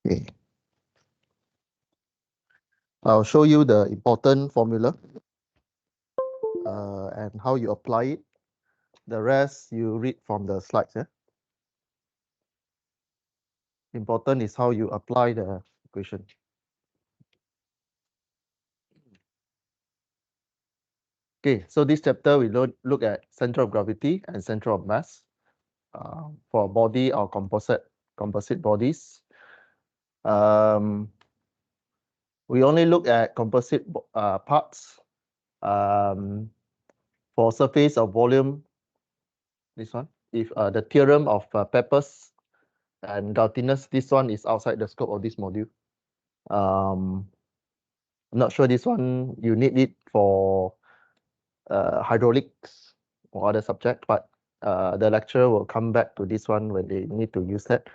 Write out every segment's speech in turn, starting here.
Okay. I'll show you the important formula and how you apply it. The rest you read from the slides. Yeah? Important is how you apply the equation. Okay, so this chapter we look at center of gravity and center of mass for body or composite bodies. We only look at composite parts. For surface of volume, this one, if the theorem of Pepper's and Gautinus, this one is outside the scope of this module. I'm not sure this one you need it for hydraulics or other subject, but the lecturer will come back to this one when they need to use that.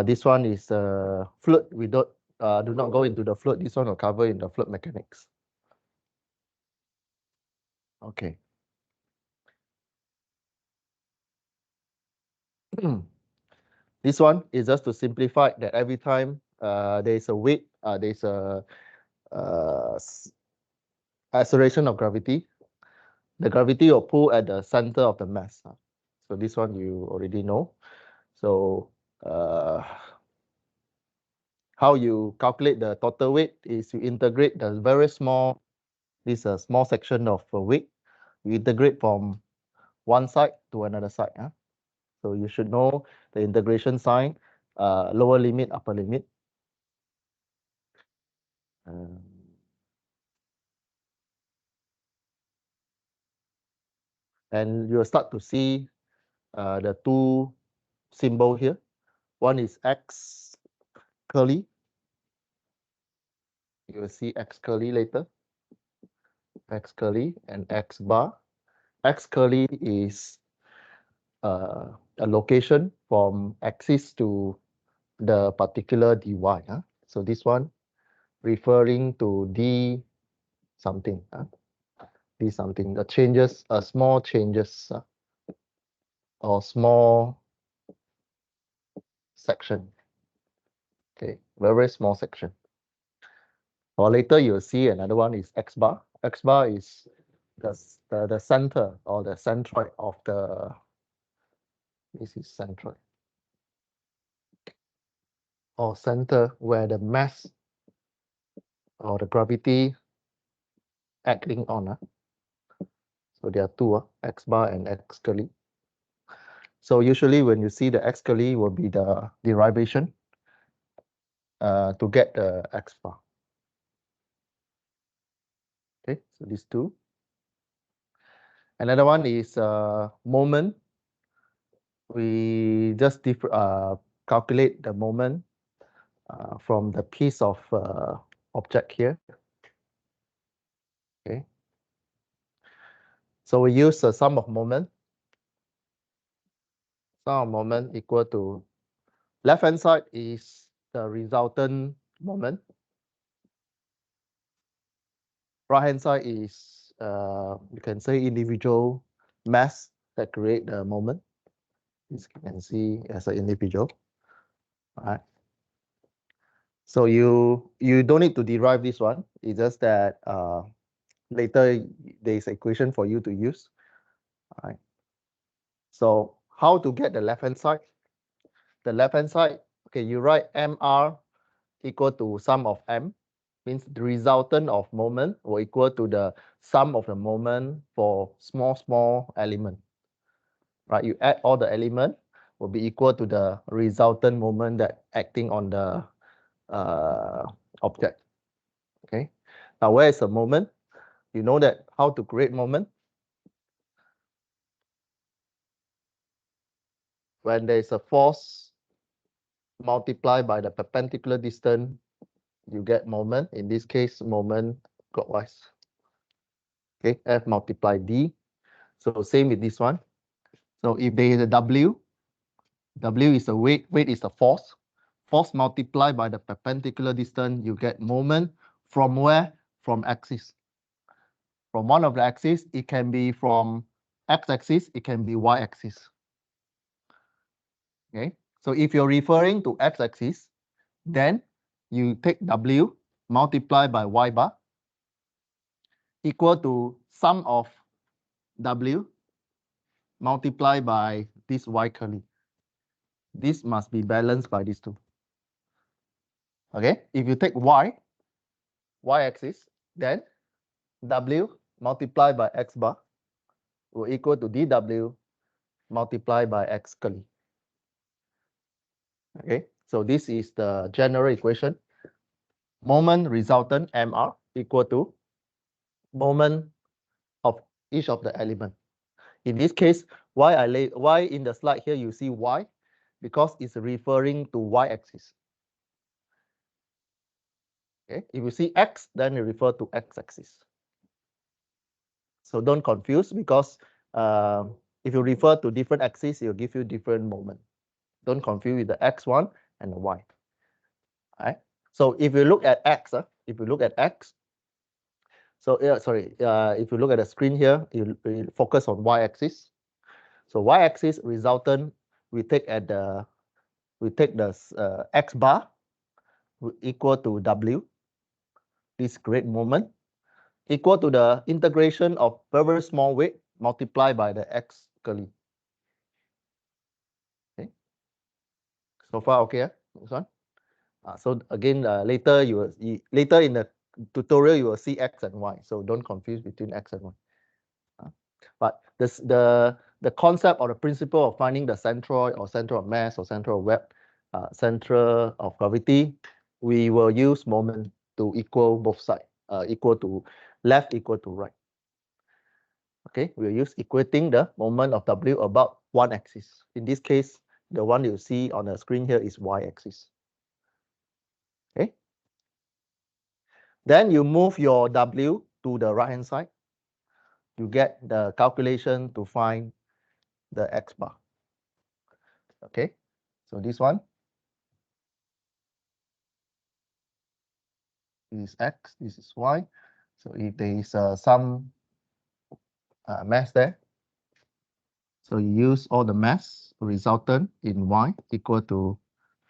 This one is fluid. We do not go into the fluid. This one will cover in the fluid mechanics. Okay. This one is just to simplify that every time there is a weight, there is a acceleration of gravity. The gravity will pull at the center of the mass. So this one you already know. So how you calculate the total weight is you integrate the very small, this small section of weight. You integrate from one side to another side. So you should know the integration sign, lower limit, upper limit. And you'll start to see the two symbol here. One is X curly. You will see X curly later. X curly and X bar. X curly is a location from axis to the particular dy. So this one referring to d something. D something. The changes, small changes or small section. Okay, very small section. Or later you'll see another one is X bar. X bar is the center or the centroid of the, this is centroid. Or center where the mass or the gravity acting on. So there are two, X bar and X curly. So usually when you see the X curly will be the derivation to get the X bar. Okay, so these two. Another one is moment. We just calculate the moment from the piece of object here. Okay. So we use the sum of moment. Sum of moment equal to left hand side is the resultant moment. Right hand side is you can say individual mass that create the moment. This you can see as an individual. All right. So you don't need to derive this one. It's just that later there's an equation for you to use. All right. So how to get the left hand side? The left hand side, okay, you write mr equal to sum of m, means the resultant of moment will equal to the sum of the moment for small element. Right, you add all the element will be equal to the resultant moment that acting on the object. Okay, now where is the moment? You know that how to create moment? When there is a force multiplied by the perpendicular distance, you get moment. In this case, moment clockwise. Okay, F multiply D. So same with this one. So if there is a W, W is the weight, weight is the force. Force multiplied by the perpendicular distance, you get moment from where? From axis. From one of the axis, it can be from x-axis, it can be y-axis. Okay, so if you're referring to x-axis, Then you take W multiply by Y bar equal to sum of W multiply by this Y curly. This must be balanced by these two. Okay, if you take y-axis, then W multiplied by X bar will equal to dW multiplied by X curly. Okay, so this is the general equation. Moment resultant MR equal to moment of each of the element. In this case, why in the slide here you see Y, because it's referring to y-axis. Okay, if you see X, then you refer to x-axis. So don't confuse, because if you refer to different axes, it will give you different moment. Don't confuse with the X1 and the Y. All right. So if you look at X, if you look at X, so if you look at the screen here, you focus on y-axis. So y-axis resultant, we take the X bar equal to W, this great moment, equal to the integration of very small weight multiplied by the X curly. Okay. So far, okay, this one. So again, later in the tutorial you will see X and Y. So don't confuse between X and Y. But the concept or the principle of finding the centroid or center of mass or center of web, center of gravity, we will use moment to equal both sides, equal to left, equal to right. Okay, we'll use equating the moment of W about one axis. In this case, the one you see on the screen here is y-axis. Okay. Then you move your W to the right hand side. You get the calculation to find the X bar. Okay, so this one is X, this is Y. So if there is some mass there, so you use all the mass resultant in Y equal to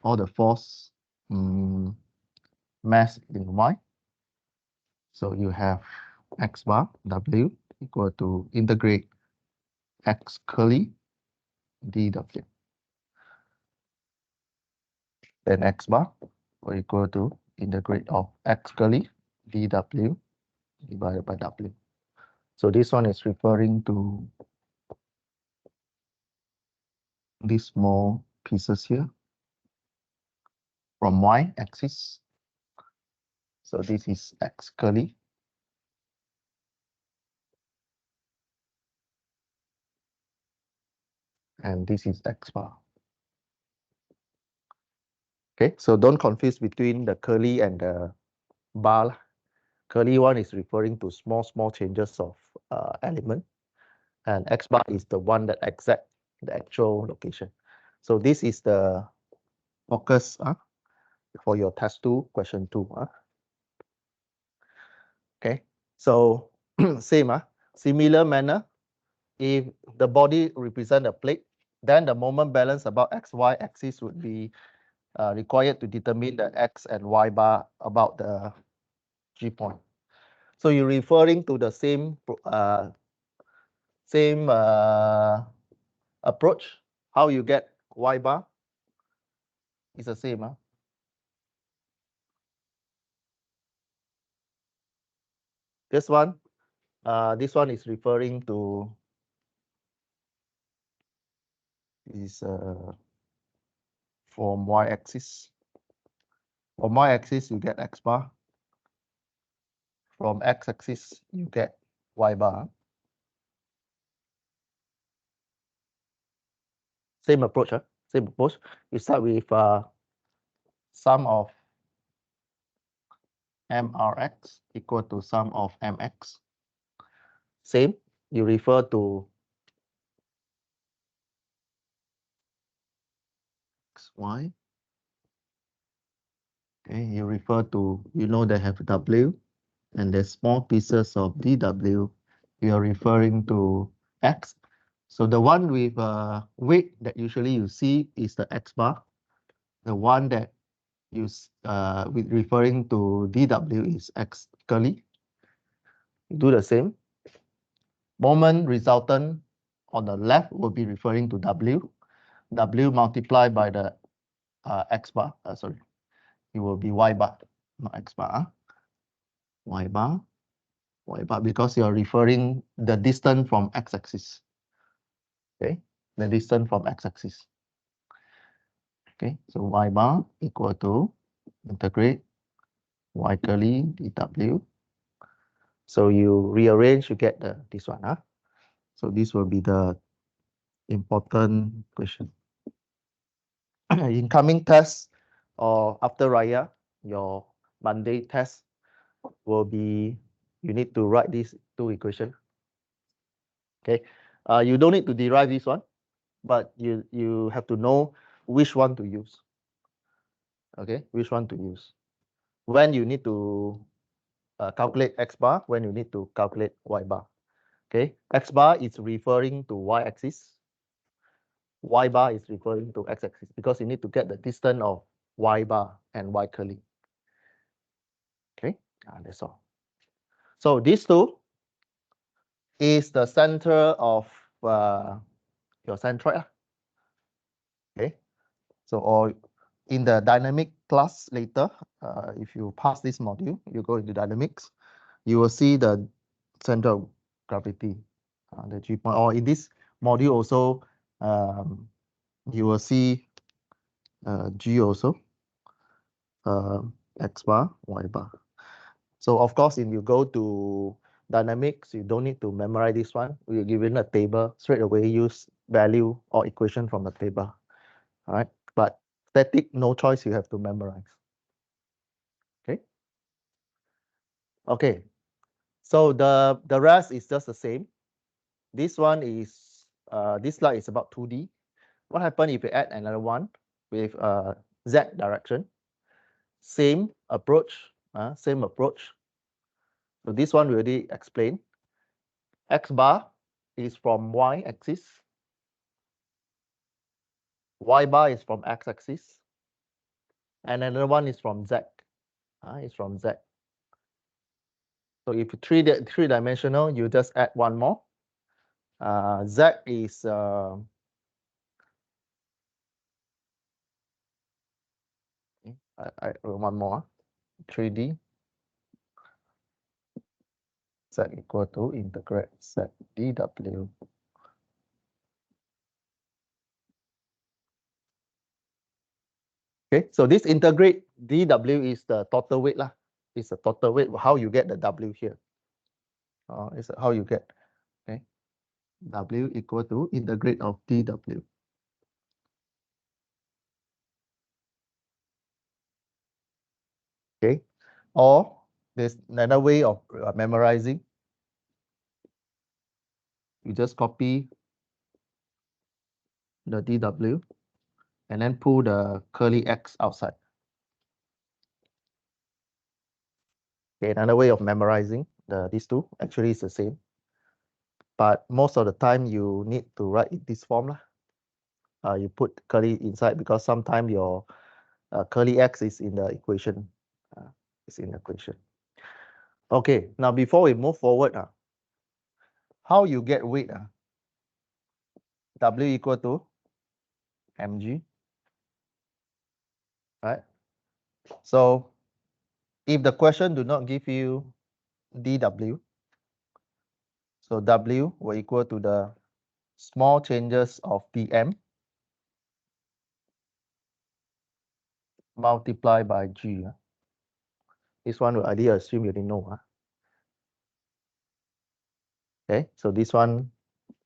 all the force mass in Y. So you have X bar W equal to integrate X curly dW. Then X bar will equal to integrate of X curly dW divided by W. So this one is referring to these small pieces here from y-axis. So this is X curly. And this is X bar. Okay, so don't confuse between the curly and the bar. Curly one is referring to small changes of element. And X bar is the one that exact the actual location. So this is the focus for your test 2, question 2. Okay, so same, similar manner, if the body represent a plate, then the moment balance about XY axis would be required to determine the X and Y bar about the G point. So you're referring to the same approach. How you get Y bar is the same. This one is referring to is from y-axis. From y-axis you get X bar. From x-axis you get Y bar. Same approach, same approach. You start with sum of MRX equal to sum of MX. Same, you refer to XY. Okay, you refer to, they have W, and there's small pieces of dW. You are referring to X. So the one with weight that usually you see is the X bar. The one that with referring to dW is X curly. Do the same. Moment resultant on the left will be referring to W. W multiplied by the X bar. Sorry, it will be Y bar, not X bar. Y bar, Y bar, because you're referring the distance from X-axis. Okay, the distance from X-axis. Okay, so Y bar equal to integrate Y curly dW. So you rearrange, you get this one. So this will be the important question. Incoming test or after Raya, your Monday test will be, you need to write these two equations. Okay, you don't need to derive this one, but you have to know which one to use. Okay, which one to use. When you need to calculate X bar, when you need to calculate Y bar. Okay, X bar is referring to Y axis. Y bar is referring to X axis because you need to get the distance of Y bar and Y curly. Okay, that's all. So these two is the center of your centroid. Okay, so or in the dynamic class later, if you pass this module, you go into dynamics, you will see the center of gravity, the G point. Or in this module also, you will see G also, X bar, Y bar. So of course, if you go to dynamics, you don't need to memorize this one. We're given a table, straight away use value or equation from the table. All right, but static, no choice, you have to memorize. Okay. Okay. So the rest is just the same. This one is this slide is about 2D. What happens if you add another one with Z direction? Same approach. Same approach. So this one we already explained. X bar is from Y axis. Y bar is from X axis. And another one is from Z. It's from Z. So if three-dimensional, you just add one more. Z is one more. 3D. Z equal to integrate Z dW. Okay, so this integrate dW is the total weight lah. It's the total weight. How you get the W here? It's how you get. Okay, W equal to integrate of dW. Okay, or there's another way of memorizing. You just copy the dW and then pull the curly X outside. Okay, another way of memorizing these two actually is the same, but most of the time you need to write in this form lah. You put curly inside because sometimes your curly X is in the equation. It's in the equation. Okay, now before we move forward, how you get weight? W equal to mg, right? So if the question do not give you dW, so W will equal to the small changes of dm multiplied by g. This one will already assume you already know. Okay, so this one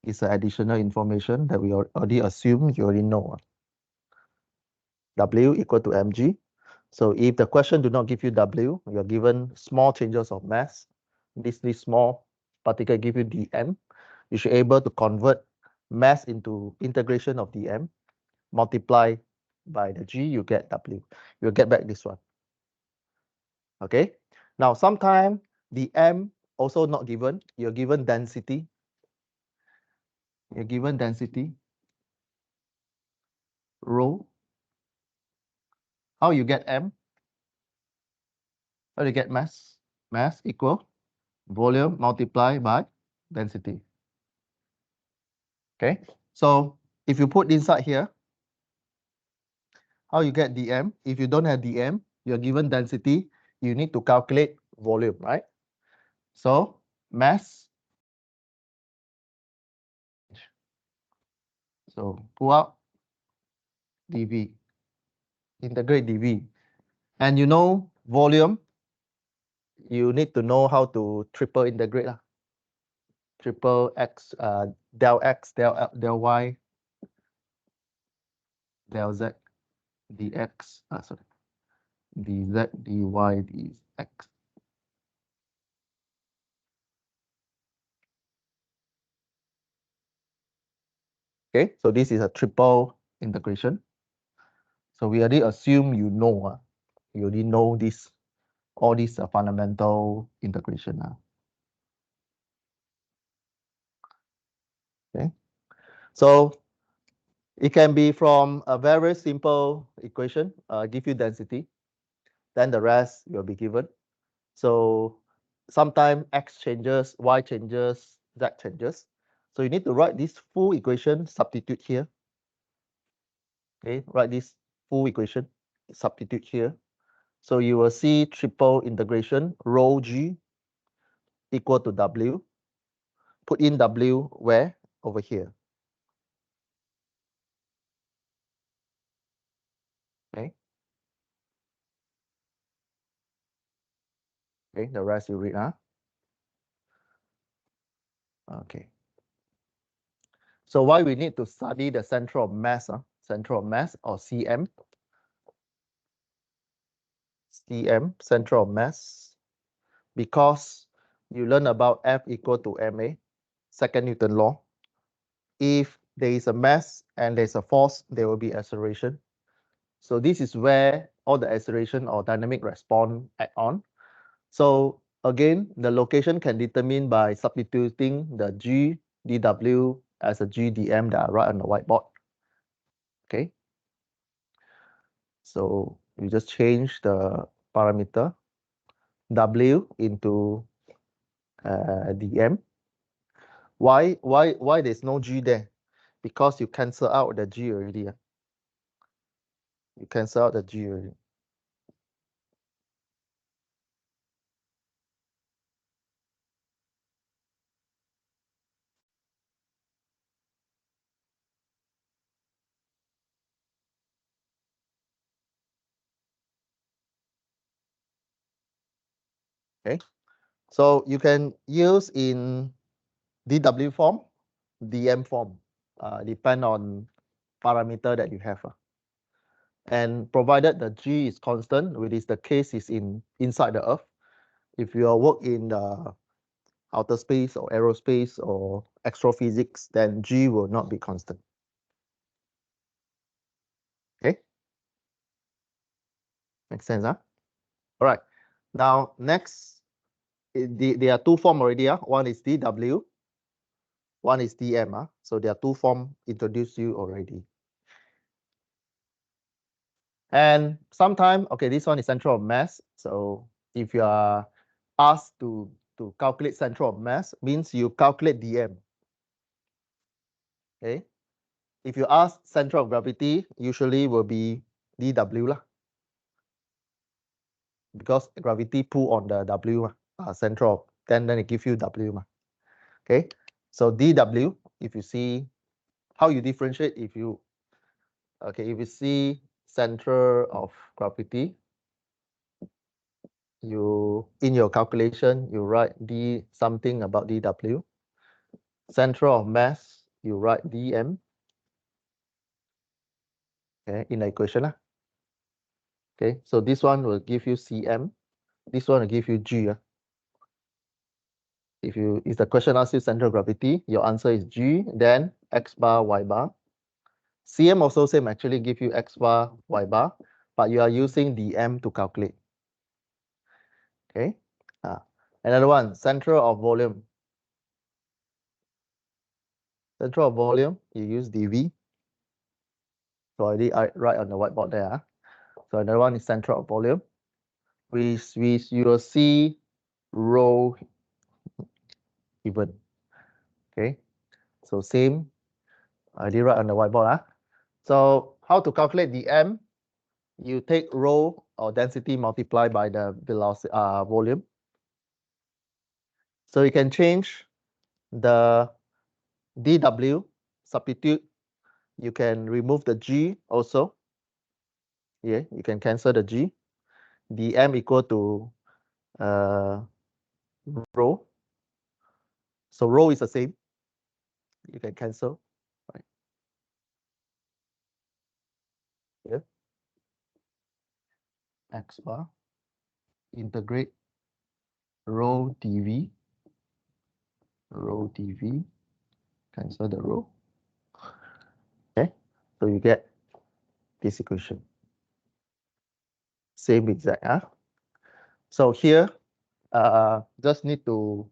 is additional information that we already assume you already know. W equal to mg. So if the question do not give you W, you're given small changes of mass. This small particle give you dm. You should able to convert mass into integration of dm, multiply by the g, you get W. You'll get back this one. Okay. Now sometimes the m also not given. You're given density. You're given density rho. How you get m? How do you get mass? Mass equal volume multiplied by density. Okay, so if you put inside here, how you get dm? If you don't have dm, you're given density, you need to calculate volume, right? So mass, so pull out dv, integrate dv. And you know volume, you need to know how to triple integrate. Triple x, del x, del y, del z, dx, sorry, dz, dy, dx. Okay, so this is a triple integration. So we already assume you know, you already know this, all these fundamental integration. Okay, so it can be from a very simple equation, give you density, then the rest will be given. So sometimes x changes, y changes, z changes. So you need to write this full equation, substitute here. Okay, write this full equation, substitute here. So you will see triple integration, rho g equal to w. Put in w where? Over here. Okay. Okay, the rest you read, huh? Okay. So why we need to study the center of mass, center of mass, or CM? CM, center of mass, because you learn about F equal to ma, second Newton law. If there is a mass and there's a force, there will be acceleration. So this is where all the acceleration or dynamic response add on. So again, the location can determine by substituting the G dW as a G dm that I write on the whiteboard. Okay. So you just change the parameter W into dm. Why there's no G there? Because you cancel out the G already. You cancel out the G already. Okay. So you can use in dW form, dm form, depend on parameter that you have. And provided the G is constant, which is the case is inside the Earth. If you work in the outer space or aerospace or astrophysics, then G will not be constant. Okay? Makes sense, huh? All right. Now, next, there are two forms already. One is dW, one is dm. So there are two forms introduced you already. And sometimes, okay, this one is center of mass. So if you are asked to calculate center of mass, means you calculate dm. Okay. If you ask center of gravity, usually will be dw lah, because gravity pull on the w center of, then it give you w. Okay. So dw, if you see how you differentiate, if you see center of gravity, you in your calculation you write d something about dw. Center of mass, you write dm. Okay, in the equation lah. Okay, so this one will give you cm, this one will give you g. If the question asks you center of gravity, your answer is g, then x bar, y bar. Cm also same, actually give you x bar, y bar, but you are using dm to calculate. Okay. Another one, center of volume. Center of volume, you use dv. So I write on the whiteboard there. So another one is center of volume. you will see rho given. Okay, so same. I did write on the whiteboard. So how to calculate the m? You take rho or density multiplied by the velocity volume. So you can change the dw, substitute. You can remove the g also. Yeah, you can cancel the g. dm equal to rho. So rho is the same. You can cancel. Right. Yeah. X bar integrate rho dv, cancel the rho. Okay, so you get this equation. Same exact. So here, just need to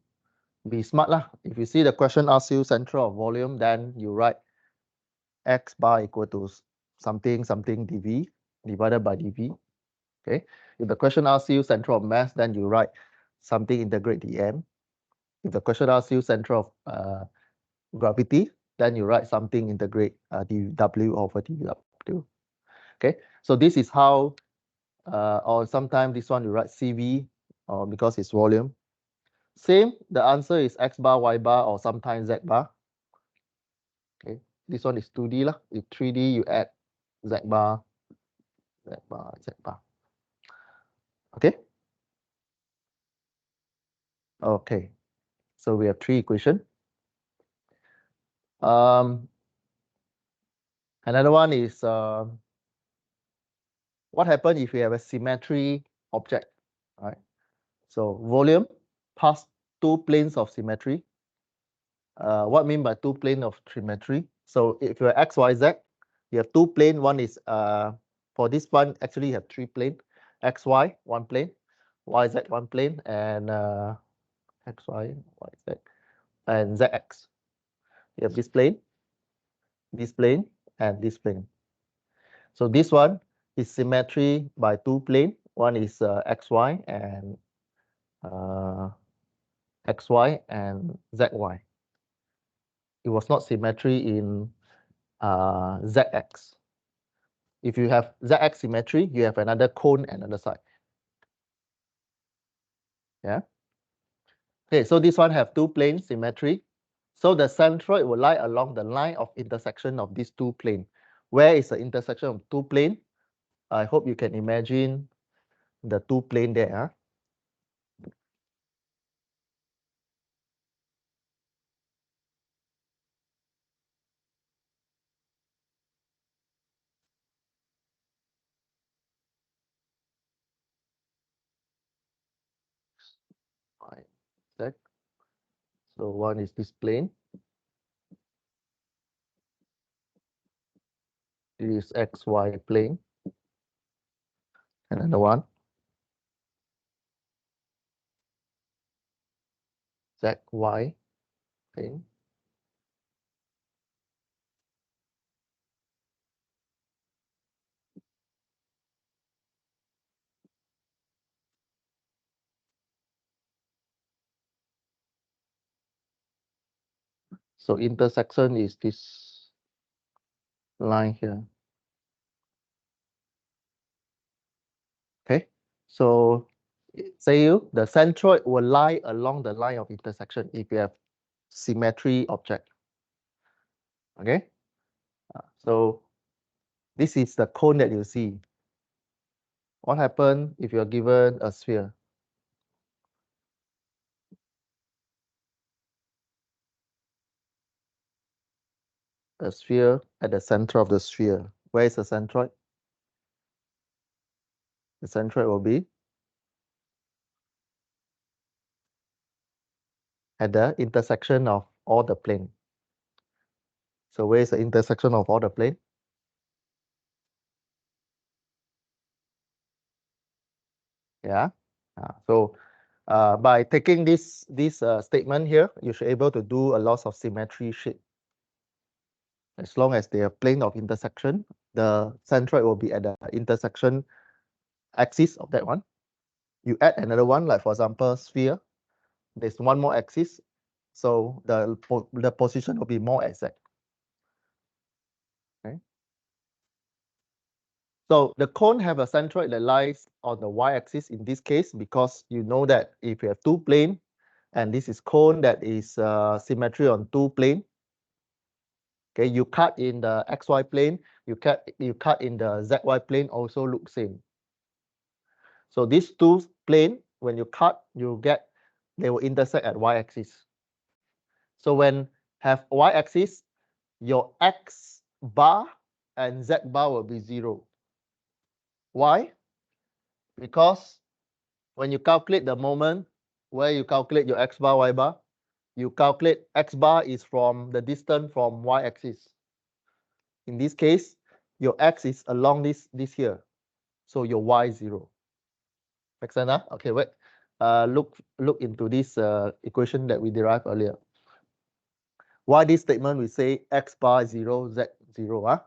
be smart lah. If you see the question asks you central of volume, then you write x bar equal to something dv divided by dv. Okay. If the question asks you central of mass, then you write something integrate dm. If the question asks you central of gravity, then you write something integrate dw over dw. Okay. So this is how, or sometimes this one you write cv, or because it's volume. Same, the answer is x bar, y bar, or sometimes z bar. Okay, this one is 2D lah. If 3D, you add z bar, z bar, z bar. Okay. Okay. So we have 3 equations. Another one is what happens if we have a symmetry object, right? So volume past 2 planes of symmetry. What mean by 2 plane of symmetry? So if you're x, y, z, you have 2 plane. One is for this one actually you have 3 plane. X, y, 1 plane, y, z, 1 plane, and x, y, y, z, and z, x. You have this plane, and this plane. So this one is symmetry by 2 plane. One is xy and xy and zy. It was not symmetry in zx. If you have zx symmetry, you have another cone another side. Yeah. Okay, so this one have 2 planes symmetry. So the centroid will lie along the line of intersection of these 2 planes. Where is the intersection of 2 planes? I hope you can imagine the 2 planes there. Right. That. So one is this plane. It is xy plane. Another one. zy plane. So intersection is this line here. Okay. So say the centroid will lie along the line of intersection if you have symmetry object. Okay. So this is the cone that you see. What happens if you're given a sphere? A sphere at the center of the sphere. Where is the centroid? The centroid will be at the intersection of all the plane. So where is the intersection of all the plane? Yeah. So by taking this statement here, you should able to do a loss of symmetry shape. As long as they are plane of intersection, the centroid will be at the intersection axis of that one. You add another one, like for example, sphere. There's one more axis, so the position will be more exact. Okay. So the cone have a centroid that lies on the y-axis in this case, because you know that if you have two plane, and this is cone that is symmetry on two plane. Okay, you cut in the xy plane, you cut in the zy plane, also look same. So these two plane, when you cut, they will intersect at y-axis. So when have y-axis, your x bar and z bar will be 0. Why? Because when you calculate the moment, where you calculate your x bar, y bar, you calculate x bar is from the distance from y-axis. In this case, your x is along this here, so your y 0. Make sense? Huh? Okay, wait. Look into this equation that we derived earlier. Why this statement we say x bar 0, z 0? Huh?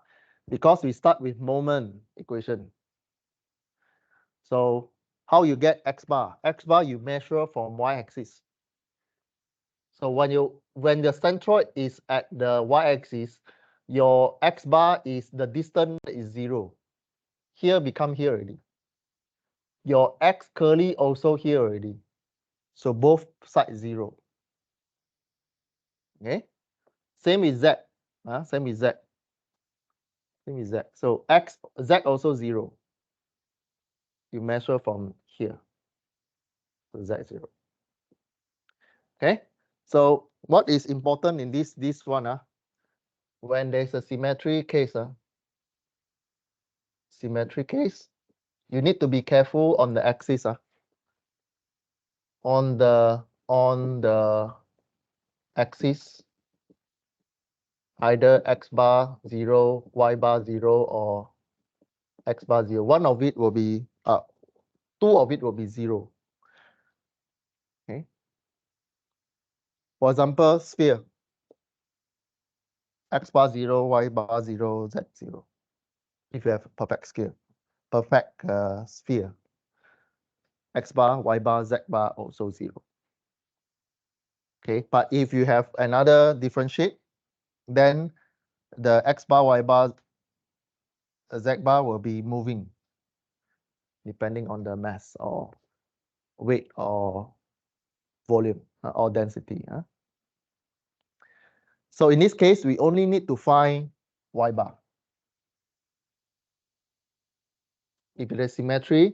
Because we start with moment equation. So how you get x bar? X bar you measure from y-axis. So when the centroid is at the y-axis, your x bar is the distance is 0. Here become here already. Your x curly also here already. So both sides 0. Okay. Same with z. Same with z. Same with z. So z also 0. You measure from here. So z 0. Okay. So what is important in this one? When there's a symmetry case, you need to be careful on the axis. On the axis, either x bar 0, y bar 0, or x bar 0. One of it will be two of it will be 0. Okay. For example, sphere. X bar 0, y bar 0, z 0. If you have a perfect sphere. X bar, y bar, z bar also 0. Okay, but if you have another different shape, then the x bar, y bar, z bar will be moving depending on the mass or weight or volume or density. So in this case, we only need to find y bar. If it is symmetry,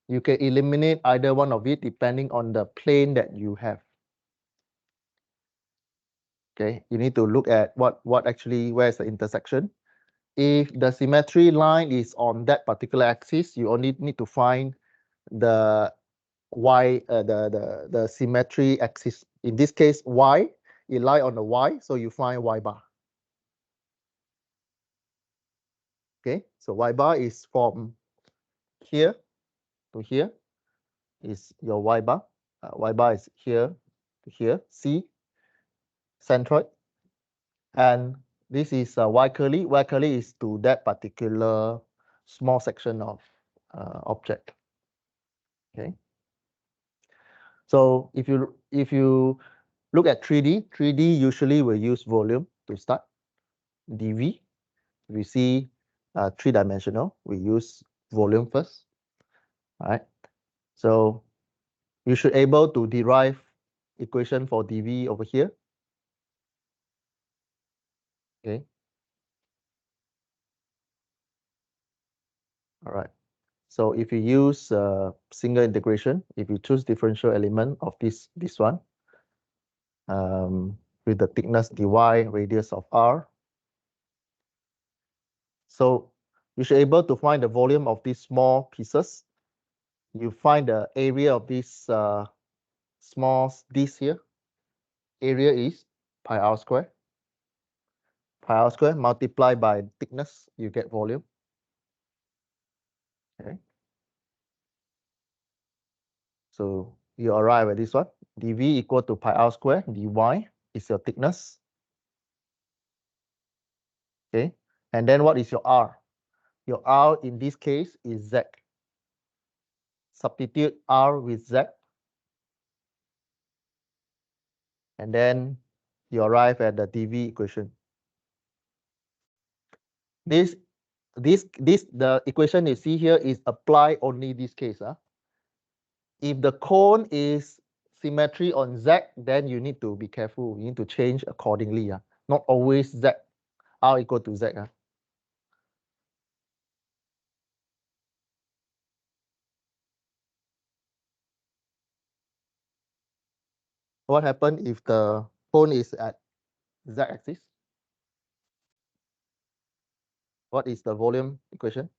you can eliminate either one of it depending on the plane that you have. Okay, you need to look at where's the intersection. If the symmetry line is on that particular axis, you only need to find the the symmetry axis. In this case, y, it lie on the y, so you find y bar. Okay, so y bar is from here to here is your y bar. Y bar is here to here, C, centroid. And this is y curly. Y curly is to that particular small section of object. Okay. So if you look at 3D, 3D usually will use volume to start. dV. If you see three-dimensional, we use volume first. All right. So you should able to derive equation for dV over here. Okay. All right. So if you use single integration, if you choose differential element of this one, with the thickness dy, radius of r, so you should able to find the volume of these small pieces. You find the area of this small this here. Area is pi r square. Pi r square multiplied by thickness, you get volume. Okay. So you arrive at this one. dV equal to pi r square. dy is your thickness. Okay. And then what is your r? Your r in this case is z. substitute R with Z, and then you arrive at the dV equation. The equation you see here is apply only this case. If the cone is symmetry on Z, then you need to be careful. You need to change accordingly. Not always Z, R equal to Z. What happens if the cone is at Z axis? What is the volume equation?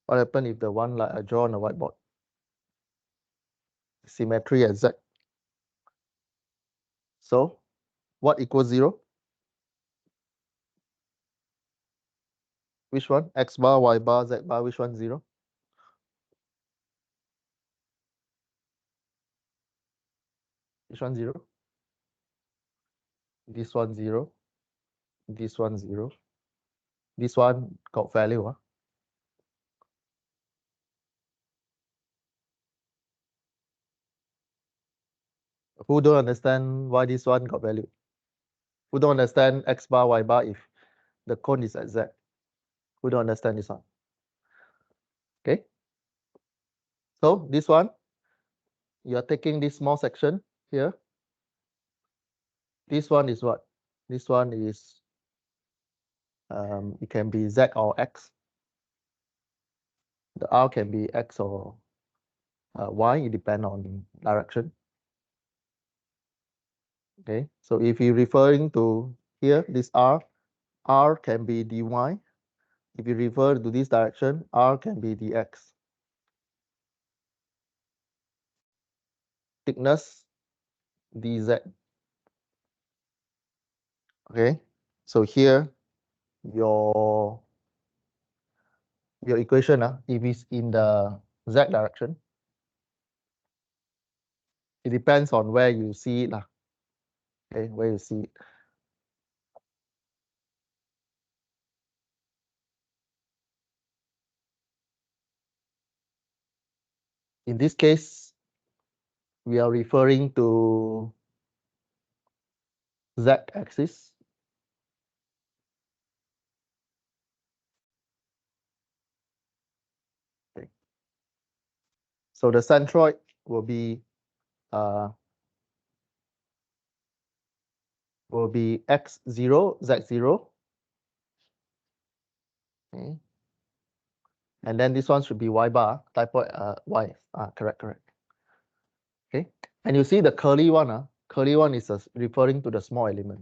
What happens if the one like I draw on the whiteboard? Symmetry at Z. So what equals 0? Which one? X bar, Y bar, Z bar, which one 0? Which one 0? This one 0. This one 0. This one got value. Who don't understand why this one got value? Who don't understand X bar, Y bar if the cone is at Z? Who don't understand this one? Okay. So this one, you are taking this small section here. This one is what? This one is, it can be Z or X. The R can be X or Y, it depends on direction. Okay, so if you're referring to here, this R can be dy. If you refer to this direction, R can be dx. Thickness, dz. Okay, so here your equation, if it's in the z direction, it depends on where you see it. Okay, where you see it. In this case, we are referring to z-axis. Okay. So the centroid will be x0, z0. Okay. And then this one should be y bar, typoid y. Correct. Okay. And you see the curly one, curly one is referring to the small element.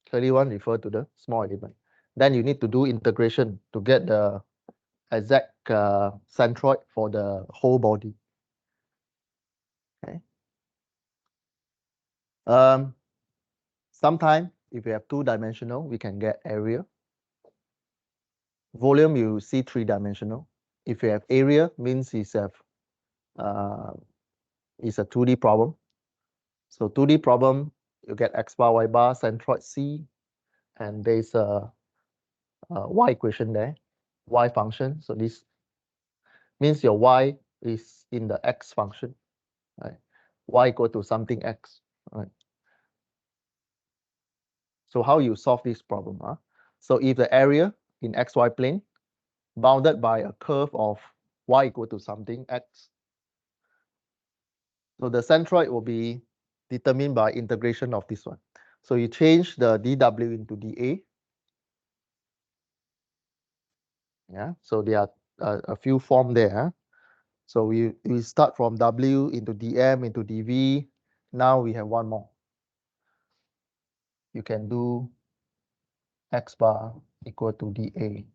Curly one refer to the small element. Then you need to do integration to get the exact centroid for the whole body. Okay. Sometimes if you have two-dimensional, we can get area. Volume, you see three-dimensional. If you have area, means it's a 2D problem. So 2D problem, you get x bar, y bar, centroid C, and there's a y equation there, y function. So this means your y is in the x function, right? Y equal to something x, right? So how you solve this problem? So if the area in xy plane bounded by a curve of y equal to something x, so the centroid will be determined by integration of this one. So you change the dw into dA. Yeah, so there are a few form there. So we start from W into dm into dV. Now we have one more. You can do x bar equal to dA.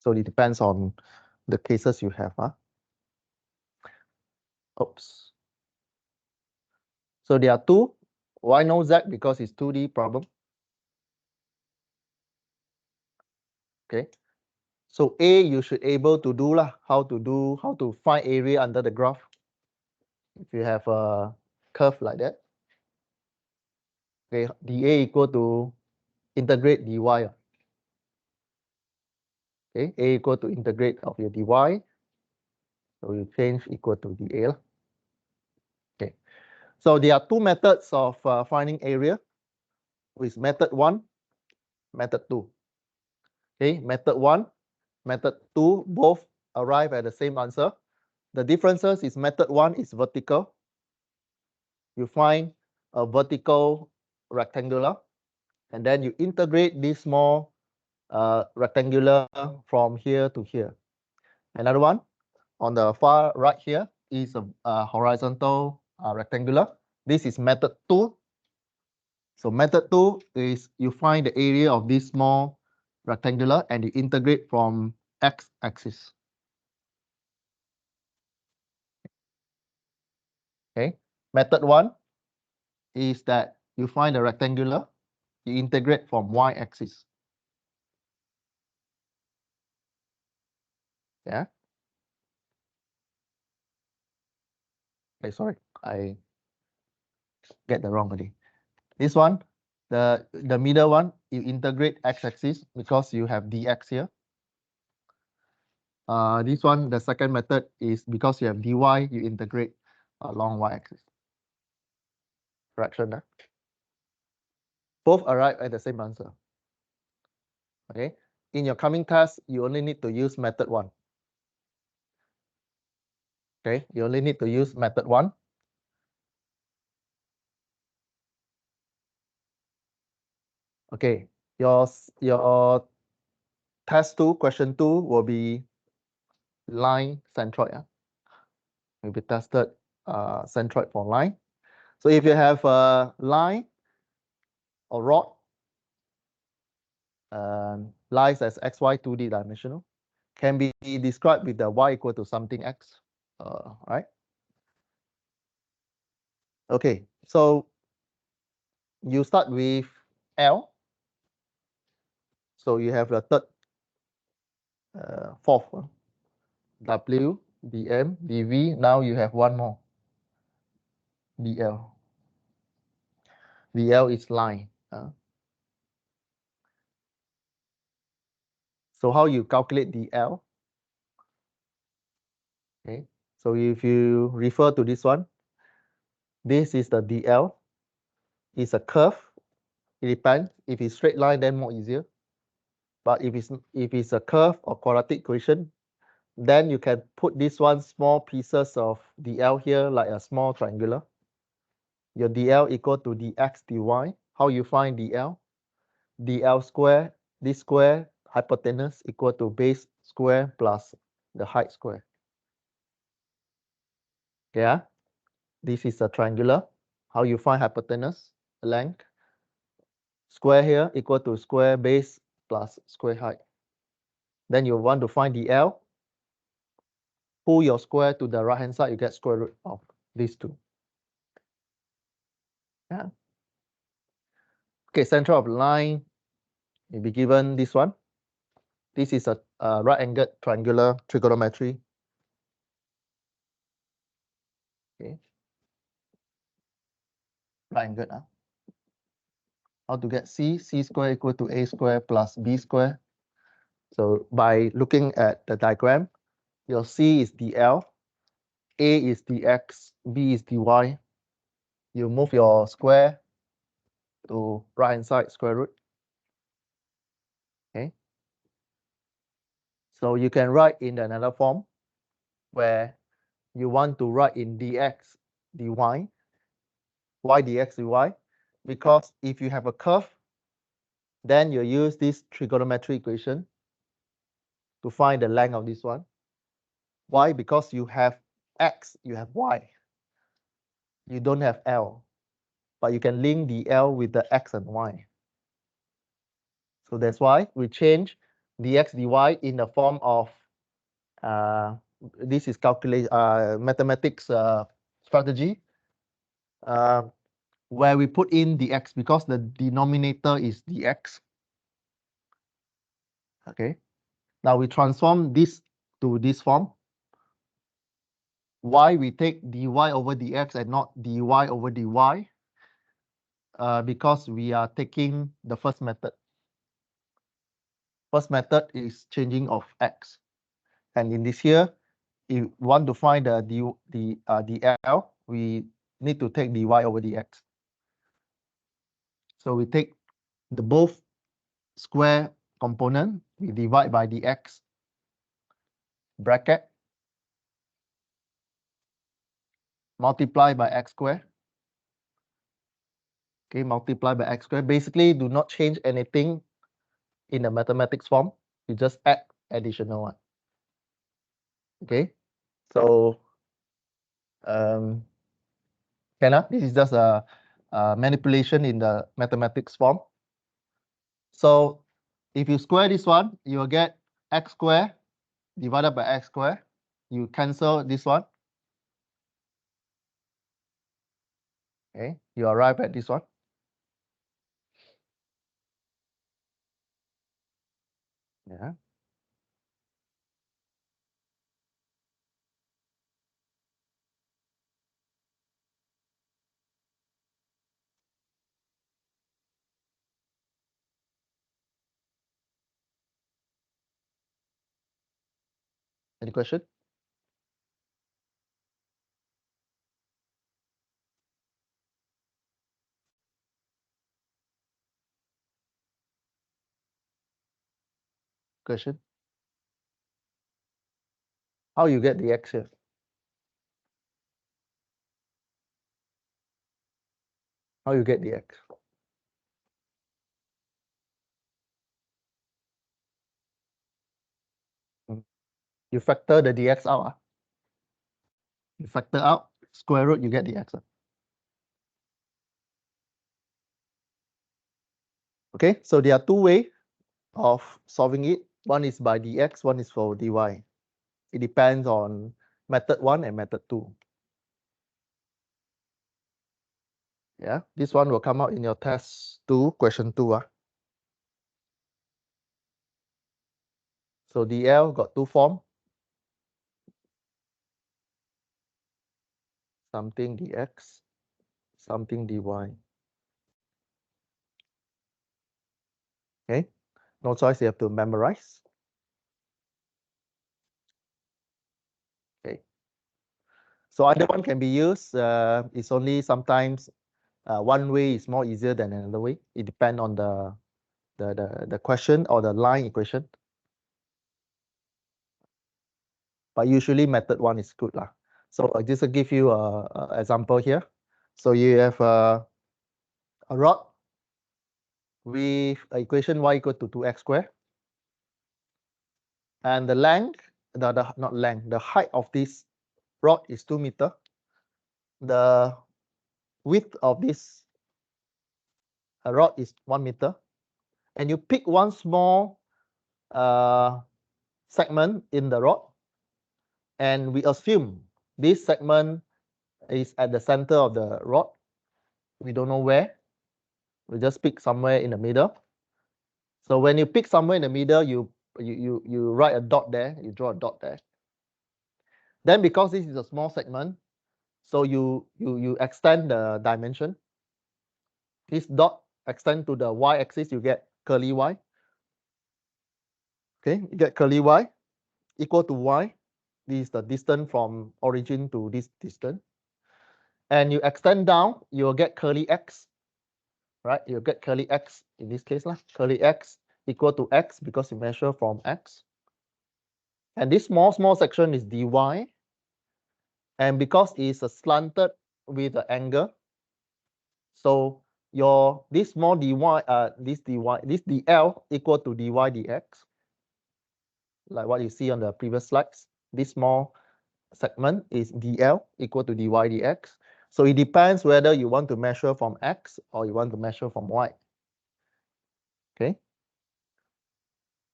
So it depends on the cases you have. Oops. So there are two. Why no Z? Because it's 2D problem. Okay. So A, you should able to do how to find area under the graph. if you have a curve like that, okay, dA equal to integrate dy. Okay, a equal to integrate of your dy. So you change equal to dA. Okay, so there are two methods of finding area, with method 1, method 2. Okay, method 1, method 2 both arrive at the same answer. The differences is method 1 is vertical. You find a vertical rectangular, and then you integrate this small rectangular from here to here. Another one on the far right here is a horizontal rectangular. This is method 2. So method 2 is you find the area of this small rectangular and you integrate from x-axis. Okay. Method 1 is that you find the rectangular, you integrate from y-axis. Yeah. Okay, sorry, I get the wrong already. This one, the middle one, you integrate x-axis because you have dx here. This one, the second method is because you have dy, you integrate along y-axis. Correction. Both arrive at the same answer. Okay. In your coming test, you only need to use method 1. Okay. You only need to use method 1. Okay. Your test 2, question 2 will be line centroid. Will be tested centroid for line. So if you have a line or rod, lies as xy 2D dimensional, can be described with the y equal to something x. Right? Okay, so you start with L. So you have the third, fourth one, W, dm, dv. Now you have one more, dl. dl is line. So how you calculate dl? Okay, so if you refer to this one, this is the dl. It's a curve. It depends. If it's straight line, then more easier. But if it's a curve or quadratic equation, then you can put this one small pieces of dl here like a small triangular. Your dl equal to dx dy. How you find dl? dl square, this square hypotenuse equal to base square plus the height square. Yeah, this is a triangular. How you find hypotenuse? Length. Square here equal to square base plus square height. Then you want to find dl. Pull your square to the right hand side, you get square root of these two. Yeah. Okay, center of line will be given this one. This is a right-angled triangular trigonometry. Okay. Right-angled. How to get c? C square equal to a square plus b square. So by looking at the diagram, your c is dl, a is dx, b is dy. You move your square to right-hand side, square root. Okay. So you can write in another form where you want to write in dx dy, y dx dy, because if you have a curve, then you use this trigonometry equation to find the length of this one. Why? Because you have x, you have y. You don't have L, but you can link the L with the x and y. So that's why we change dx dy in the form of this is calculate mathematics strategy, where we put in the x because the denominator is dx. Okay. Now we transform this to this form. why we take dy over dx and not dy over dy? Because we are taking the first method. First method is changing of x. And in this here, if you want to find the dl, we need to take dy over dx. So we take the both square component, we divide by dx bracket, multiply by x square. Okay, multiply by x square. Basically, do not change anything in the mathematics form. You just add additional one. Okay, so this is just a manipulation in the mathematics form. So if you square this one, you will get x square divided by x square. You cancel this one. Okay, you arrive at this one. Yeah. Any question? Question? How you get the x here? How you get the x? You factor the dx out. You factor out square root, you get the x. Okay, so there are two ways of solving it. One is by dx, one is for dy. It depends on method 1 and method 2. Yeah, this one will come out in your test 2, question 2. So dl got two form. Something dx, something dy. Okay, no choice, you have to memorize. Okay, so either one can be used. It's only sometimes one way is more easier than another way. It depends on the question or the line equation. But usually method 1 is good lah. So I just give you a example here. So you have a rod with equation y equal to 2x squared. And the length, not length, the height of this rod is 2 meters. The width of this rod is 1 meter. And you pick one small segment in the rod. And we assume this segment is at the center of the rod. We don't know where. We just pick somewhere in the middle. So when you pick somewhere in the middle, you write a dot there, you draw a dot there. Then because this is a small segment, so you extend the dimension. This dot extend to the y-axis, you get curly y. Okay, you get curly y equal to y. This is the distance from origin to this distance. And you extend down, you'll get curly x. Right? You'll get curly x in this case. Curly x equal to x because you measure from x. And this small section is dy. And because it's a slanted with an angle, so this small dy, this dl equal to dy dx, like what you see on the previous slides. This small segment is dl equal to dy dx. So it depends whether you want to measure from x or you want to measure from y. Okay.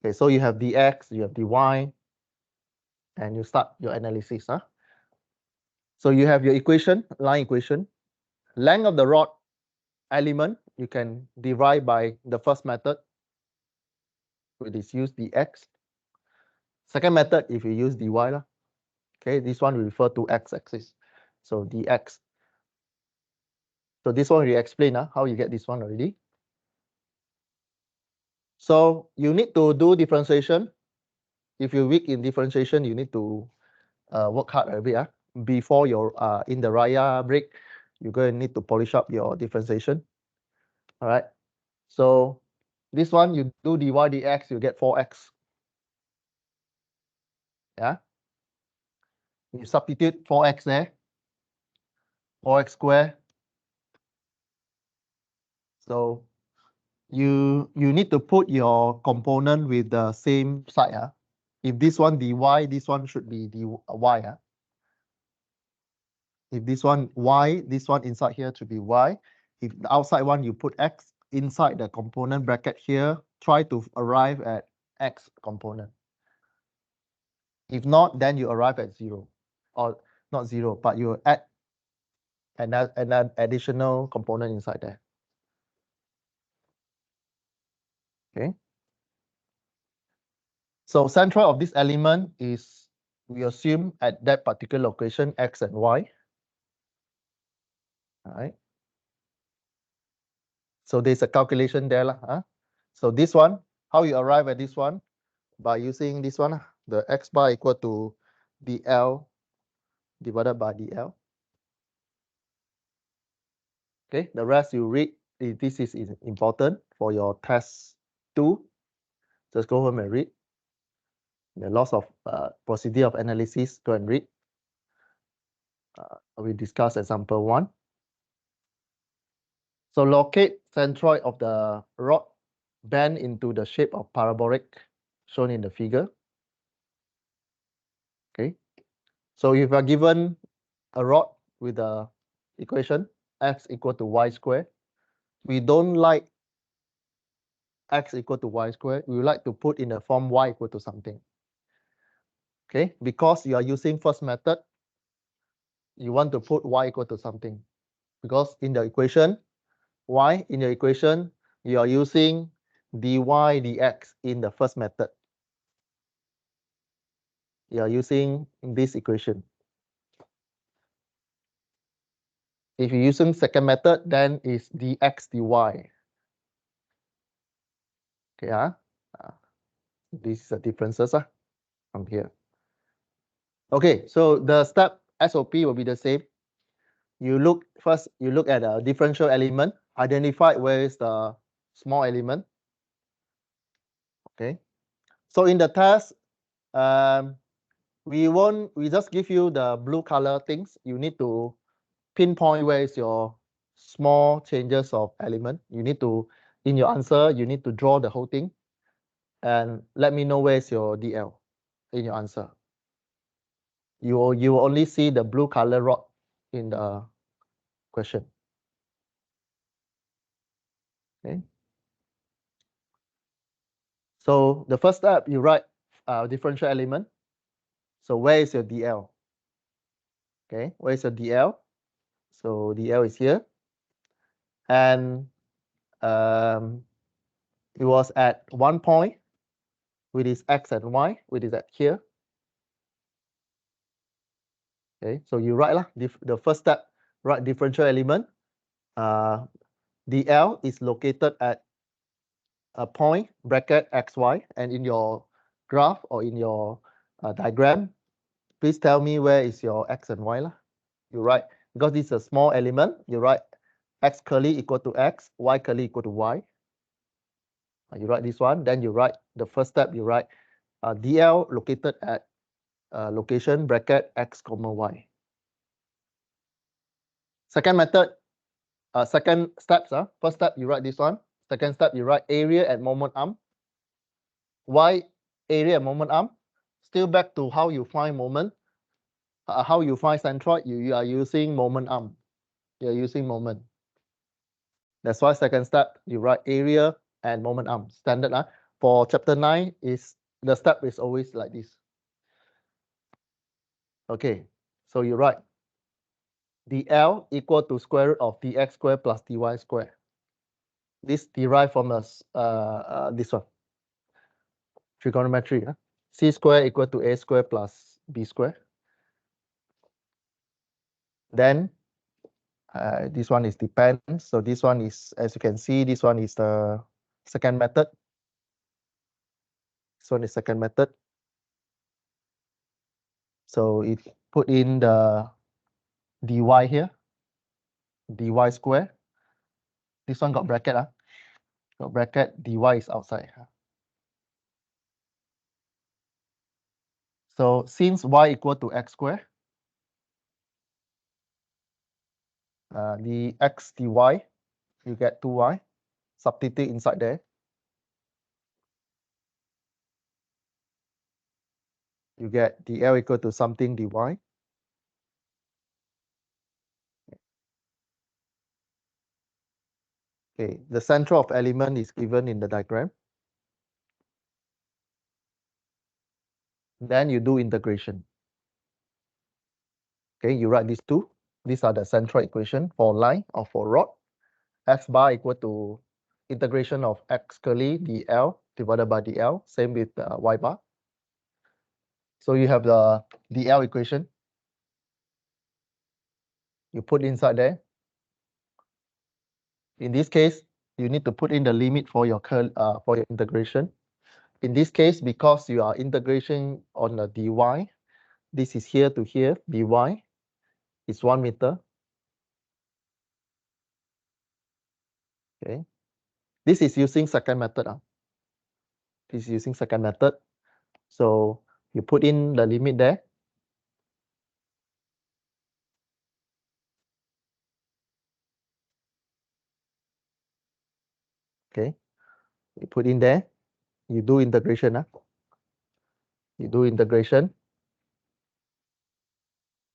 Okay, so you have dx, you have dy, and you start your analysis. So you have your equation, line equation. Length of the rod element, you can divide by the first method, which is use dx. Second method, if you use dy. Okay, this one will refer to x-axis. So dx. So this one we explain how you get this one already. So you need to do differentiation. If you're weak in differentiation, you need to work hard a bit. Before your in the Raya break, you're going to need to polish up your differentiation. All right. So this one you do dy dx, you get 4x. Yeah. You substitute 4x there. 4x squared. So you need to put your component with the same side. If this one dy, this one should be dy. If this one y, this one inside here should be y. If the outside one you put x inside the component bracket here, try to arrive at x component. If not, then you arrive at 0, or not 0, but you add an additional component inside there. Okay. So centroid of this element is, we assume at that particular location, x and y. All right. So there's a calculation there. So this one, how you arrive at this one? By using this one, the x bar equal to dl divided by dl. Okay, the rest you read. This is important for your test 2. Just go home and read. The loss of procedure of analysis, go and read. We discuss example 1. So locate centroid of the rod bend into the shape of parabolic shown in the figure. Okay. So if you are given a rod with the equation x equal to y squared, we don't like x equal to y squared. We would like to put in the form y equal to something. Okay, because you are using first method, you want to put y equal to something. Because in the equation, you are using dy dx in the first method. You are using this equation. If you're using second method, then it's dx dy. Okay, these are differences from here. Okay, so the step SOP will be the same. You look at a differential element, identify where is the small element. Okay, so in the test, we just give you the blue color things. You need to pinpoint where is your small changes of element. You need to, in your answer, you need to draw the whole thing and let me know where is your DL in your answer. You will only see the blue color rod in the question. Okay. So the first step, you write differential element. So where is your DL? Okay, where is your DL? So DL is here. And it was at one point with its x and y, which is at here. Okay, so you write the first step, write differential element. DL is located at a point bracket xy, and in your graph or in your diagram, please tell me where is your x and y. You write, because this is a small element, you write x curly equal to x, y curly equal to y. You write this one, then you write the first step, you write DL located at location bracket x comma y. Second method, second steps, first step you write this one, second step you write area at moment arm. Why area at moment arm? Still back to how you find moment, how you find centroid, you are using moment arm. You are using moment. That's why second step you write area and moment arm. Standard for chapter 9 is the step is always like this. Okay, so you write dl equal to square root of dx squared plus dy squared. This derived from this one, trigonometry. C squared equal to a squared plus b squared. Then this one is depends. So this one is, as you can see, this one is the second method. This one is second method. So if put in the dy here, dy square. This one got bracket. Got bracket, dy is outside. So since y equal to x square, the x dy, you get 2y. Substitute inside there. You get dl equal to something dy. Okay, the center of element is given in the diagram. Then you do integration. Okay, you write these two. These are the central equation for line or for rod. X bar equal to integration of x curly dl divided by dl. Same with y bar. So you have the dl equation. You put inside there. In this case, you need to put in the limit for your for your integration. In this case, because you are integration on the dy, this is here to here, dy is 1 meter. Okay, this is using second method. This is using second method. So you put in the limit there. Okay, you put in there. You do integration. You do integration.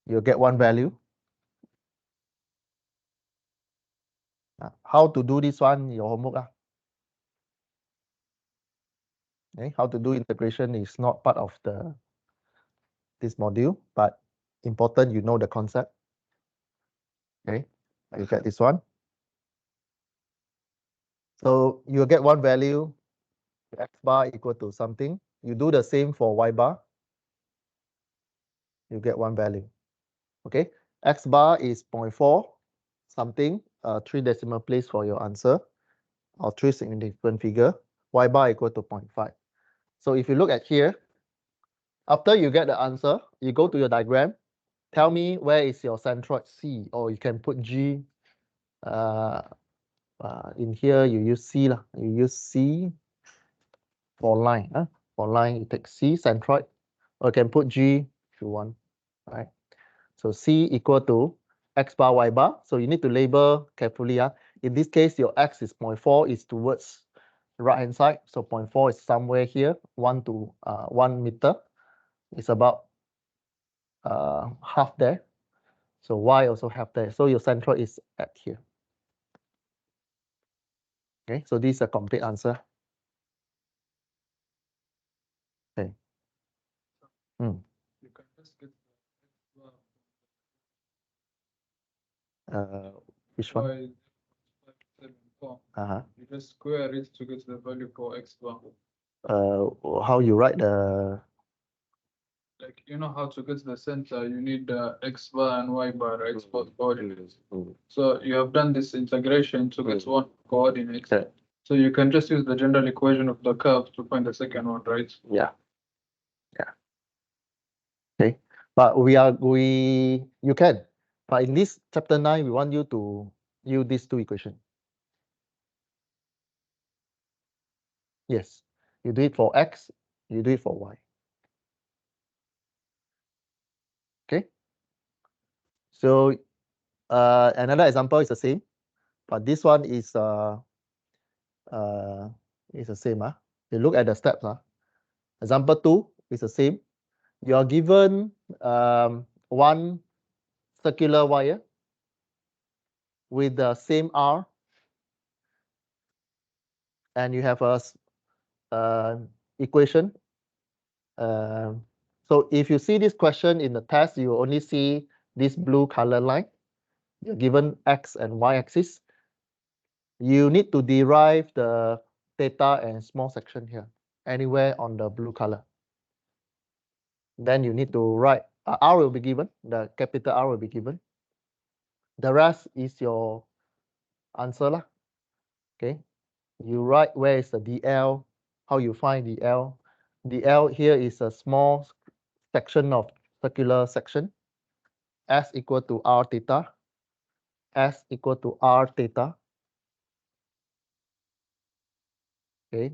You get one value. How to do this one? Your homework. Okay, how to do integration is not part of this module, but important you know the concept. Okay, you get this one. So you get one value, x bar equal to something. You do the same for y bar. You get one value. Okay, x bar is 0.4 something, 3 decimal place for your answer, or 3 significant figure. Y bar equal to 0.5. So if you look at here, after you get the answer, you go to your diagram. Tell me where is your centroid C, or you can put G. In here you use C lah. You use C for line. For line you take C centroid, or you can put G if you want. Right. So C equal to x bar y bar. So you need to label carefully. In this case, your x is 0.4 is towards the right hand side. So 0.4 is somewhere here, 1 to 1 meter. It's about half there. So y also half there. So your central is at here. Okay, so this is a complete answer. Okay. You can just get Which one? y 0.574. You just square it to get the value for x bar. How you write the? Like, you know how to get the center, you need the x bar and y bar, right? Both coordinates. So you have done this integration to get one coordinate. Okay. So you can just use the general equation of the curve to find the second one, right? Yeah. Yeah. Okay. But you can. But in this chapter 9, we want you to use these two equations. Yes. You do it for x, you do it for y. Okay. So another example is the same, but this one is the same. You look at the steps. Example 2 is the same. You are given one circular wire with the same R, and you have a equation. So if you see this question in the test, you only see this blue color line. You're given x and y axis. You need to derive the theta and small section here, anywhere on the blue color. Then you need to write, R will be given, the capital R will be given. The rest is your answer lah. Okay, you write where is the DL, how you find DL. DL here is a small section of circular section. S equal to R theta. S equal to R theta. Okay,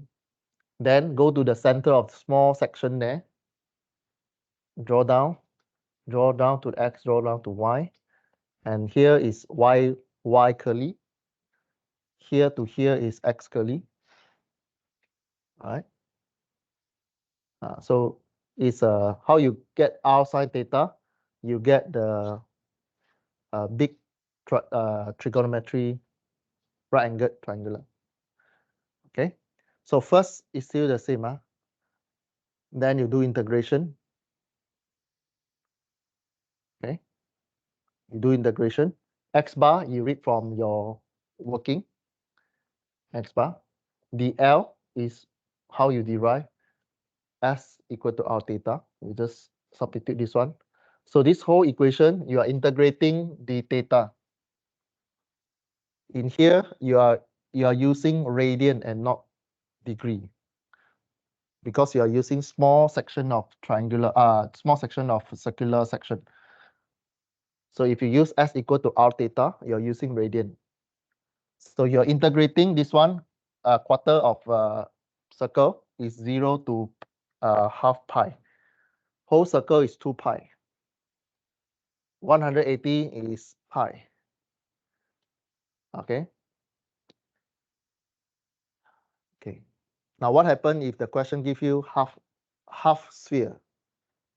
then go to the center of the small section there. Draw down to X, draw down to Y. And here is Y curly. Here to here is X curly. All right. So it's how you get R sine theta. You get the big trigonometry right angled triangular. Okay. So first is still the same. Then you do integration. Okay. You do integration. X bar you read from your working. X bar. dl is how you derive S equal to R theta. You just substitute this one. So this whole equation, you are integrating the theta. In here, you are using radian and not degree, because you are using small section of triangular, small section of circular section. So if you use S equal to R theta, you're using radian. So you're integrating this one, a quarter of circle is 0 to half pi. Whole circle is 2 pi. 180 is pi. Okay. Okay. Now what happens if the question gives you half sphere?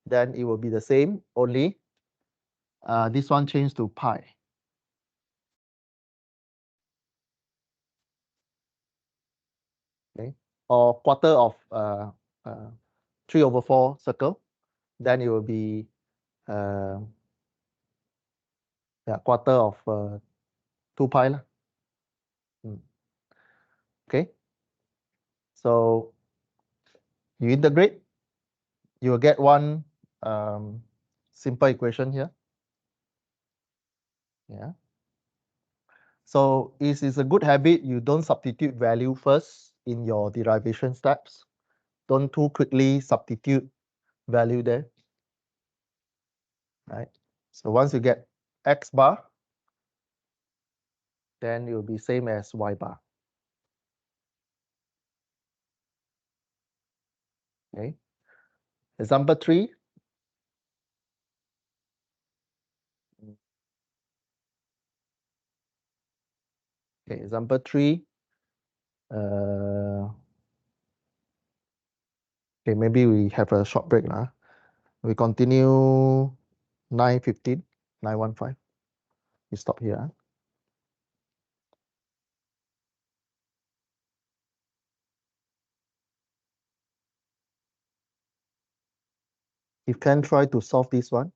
Then it will be the same, only this one changed to pi. Okay. Or quarter of 3/4 circle, then it will be quarter of 2 pi lah. Okay. So you integrate, you will get one simple equation here. Yeah. So it is a good habit, you don't substitute value first in your derivation steps. Don't too quickly substitute value there. Right. So once you get X bar, then it will be same as Y bar. Okay. Example 3. Okay, example 3. Okay, maybe we have a short break now. We continue 9:15, 9:15. We stop here. You can try to solve this one.